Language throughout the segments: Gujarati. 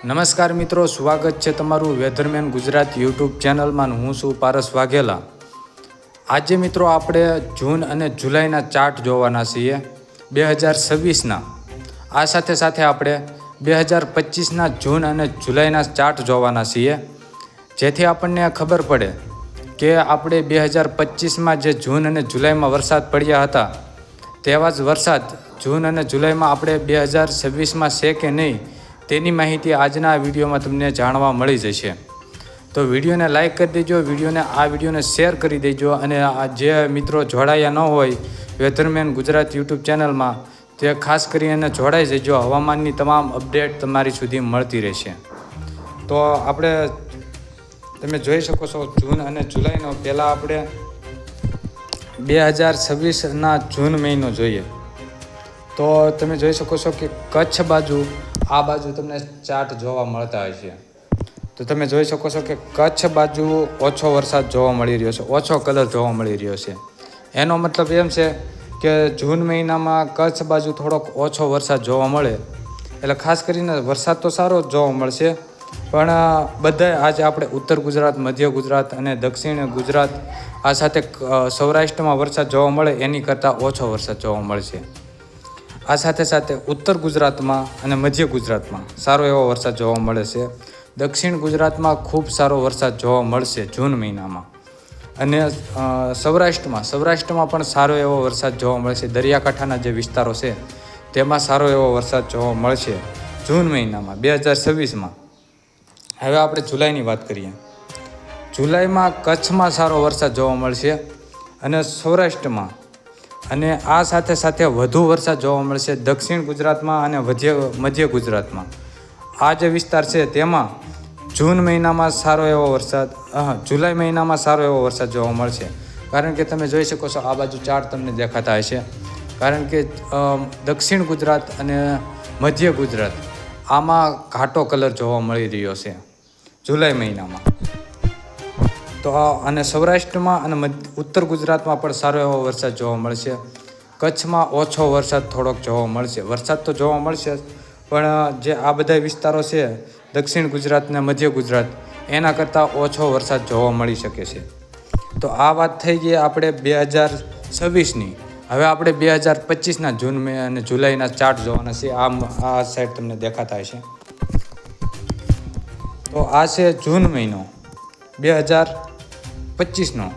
નમસ્કાર મિત્રો, સ્વાગત છે તમારું વેધરમેન ગુજરાત યુટ્યુબ ચેનલમાં. હું છું પારસ વાઘેલા. આજે મિત્રો આપણે જૂન અને જુલાઈના ચાર્ટ જોવાના છીએ 2026ના. આ સાથે સાથે આપણે 2025ના જૂન અને જુલાઈના ચાર્ટ જોવાના છીએ, જેથી આપણને ખબર પડે કે આપણે 2025માં જે જૂન અને જુલાઈમાં વરસાદ પડ્યા હતા તેવા જ વરસાદ જૂન અને જુલાઈમાં આપણે 2026માં છે કે નહીં, તેની માહિતી આજના આ વિડીયોમાં તમને જાણવા મળી જશે. તો વિડીયોને લાઇક કરી દેજો, વિડીયોને શેર કરી દેજો, અને જે મિત્રો જોડાયા ન હોય વેધરમેન ગુજરાત યુટ્યુબ ચેનલમાં તે ખાસ કરીને જોડાઈ જજો. હવામાનની તમામ અપડેટ તમારી સુધી મળતી રહેશે. તો આપણે તમે જોઈ શકો છો જૂન અને જુલાઈનો. પહેલાં આપણે 2026ના જૂન મહિનો જોઈએ તો તમે જોઈ શકો છો કે કચ્છ બાજુ આ બાજુ તમને ચાર્ટ જોવા મળતા હશે. તો તમે જોઈ શકો છો કે કચ્છ બાજુ ઓછો વરસાદ જોવા મળી રહ્યો છે, ઓછો કલર જોવા મળી રહ્યો છે. એનો મતલબ એમ છે કે જૂન મહિનામાં કચ્છ બાજુ થોડોક ઓછો વરસાદ જોવા મળે, એટલે ખાસ કરીને વરસાદ તો સારો જ જોવા મળશે. પણ બધાય આજે આપણે ઉત્તર ગુજરાત, મધ્ય ગુજરાત અને દક્ષિણ ગુજરાત, આ સાથે સૌરાષ્ટ્રમાં વરસાદ જોવા મળે એની કરતાં ઓછો વરસાદ જોવા મળશે. આ સાથે સાથે ઉત્તર ગુજરાતમાં અને મધ્ય ગુજરાતમાં સારો એવો વરસાદ જોવા મળે છે. દક્ષિણ ગુજરાતમાં ખૂબ સારો વરસાદ જોવા મળશે જૂન મહિનામાં. અને સૌરાષ્ટ્રમાં પણ સારો એવો વરસાદ જોવા મળશે. દરિયાકાંઠાના જે વિસ્તારો છે તેમાં સારો એવો વરસાદ જોવા મળશે જૂન મહિનામાં 2026માં. હવે આપણે જુલાઈની વાત કરીએ. જુલાઈમાં કચ્છમાં સારો વરસાદ જોવા મળશે અને સૌરાષ્ટ્રમાં, અને આ સાથે સાથે વધુ વરસાદ જોવા મળશે દક્ષિણ ગુજરાતમાં અને મધ્ય ગુજરાતમાં. આ જે વિસ્તાર છે તેમાં જૂન મહિનામાં સારો એવો વરસાદ, જુલાઈ મહિનામાં સારો એવો વરસાદ જોવા મળશે. કારણ કે તમે જોઈ શકો છો આ બાજુ ચાર્ટ તમને દેખાતા હશે. કારણ કે દક્ષિણ ગુજરાત અને મધ્ય ગુજરાત આમાં ઘાટો કલર જોવા મળી રહ્યો છે જુલાઈ મહિનામાં. તો અને સૌરાષ્ટ્રમાં અને ઉત્તર ગુજરાતમાં પણ સારો એવો વરસાદ જોવા મળશે. કચ્છમાં ઓછો વરસાદ થોડોક જોવા મળશે. વરસાદ તો જોવા મળશે, પણ જે આ બધા વિસ્તારો છે દક્ષિણ ગુજરાત અને મધ્ય ગુજરાત, એના કરતાં ઓછો વરસાદ જોવા મળી શકે છે. તો આ વાત થઈ ગઈ આપણે 2026ની. હવે આપણે 2025ના જૂન અને જુલાઈના ચાર્ટ જોવાના છે. આ સાઈડ તમને દેખાતા હશે. તો આ છે જૂન મહિનો 2025નો.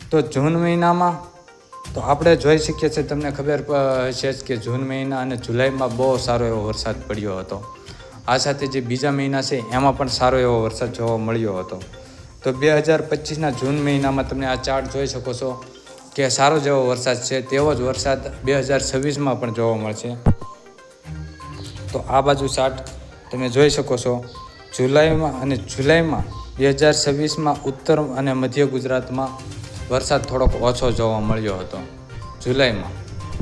તો જૂન મહિનામાં તો આપણે જોઈ શકીએ છીએ, તમને ખબર છે કે જૂન મહિના અને જુલાઈમાં બહુ સારો એવો વરસાદ પડ્યો હતો. આ સાથે જે બીજા મહિના છે એમાં પણ સારો એવો વરસાદ જોવા મળ્યો હતો. તો 2025ના જૂન મહિનામાં તમે આ ચાર્ટ જોઈ શકો છો કે સારો જેવો વરસાદ છે. તેવો જ વરસાદ 2026માં પણ જોવા મળશે. તો આ બાજુ ચાર્ટ તમે જોઈ શકો છો. જુલાઈમાં 2026માં ઉત્તર અને મધ્ય ગુજરાતમાં વરસાદ થોડોક ઓછો જોવા મળ્યો હતો જુલાઈમાં.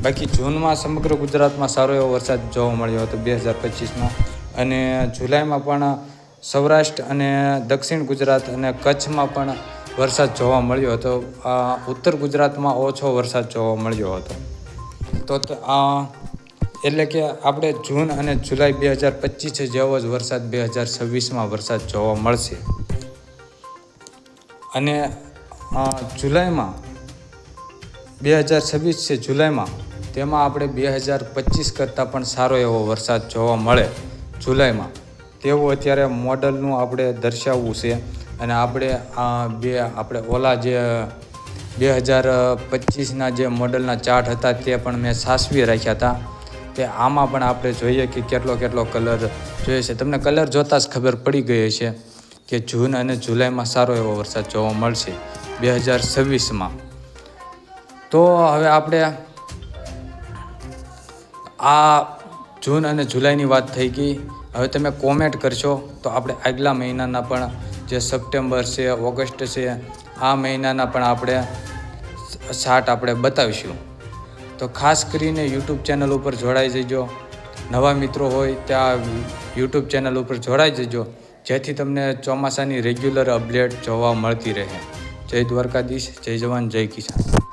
બાકી જૂનમાં સમગ્ર ગુજરાતમાં સારો એવો વરસાદ જોવા મળ્યો હતો 2025માં. અને જુલાઈમાં પણ સૌરાષ્ટ્ર અને દક્ષિણ ગુજરાત અને કચ્છમાં પણ વરસાદ જોવા મળ્યો હતો. ઉત્તર ગુજરાતમાં ઓછો વરસાદ જોવા મળ્યો હતો. તો એટલે કે આપણે જૂન અને જુલાઈ 2025 જેવો જ વરસાદ 2026માં વરસાદ જોવા મળશે. અને જુલાઈમાં 2026 છે જુલાઈમાં, તેમાં આપણે 2025 કરતાં પણ સારો એવો વરસાદ જોવા મળે જુલાઈમાં, તેવું અત્યારે મોડલનું આપણે દર્શાવવું છે. અને આપણે ઓલા જે 2025ના જે મોડલના ચાર્ટ હતા તે પણ મેં સાચવી રાખ્યા હતા. તે આમાં પણ આપણે જોઈએ કે કેટલો કલર જોઈએ છે. તમને કલર જોતાં જ ખબર પડી ગઈ છે કે જૂન અને જુલાઈમાં સારો એવો વરસાદ જોવા મળશે 2026માં. તો હવે આપણે આ જૂન અને જુલાઈની વાત થઈ ગઈ. હવે તમે કોમેન્ટ કરશો તો આપણે આગલા મહિનાના પણ જે સપ્ટેમ્બર છે, ઓગસ્ટ છે, આ મહિનાના પણ આપણે ચાર્ટ આપણે બતાવીશું. તો ખાસ કરીને યુટ્યુબ ચેનલ ઉપર જોડાઈ જજો. નવા મિત્રો હોય ત્યાં યુટ્યુબ ચેનલ ઉપર જોડાઈ જજો, જેથી તમને ચોમાસાની રેગ્યુલર અપડેટ જોવા મળતી રહે. જય દ્વારકાધીશ, જય જવાન, જય કિસાન.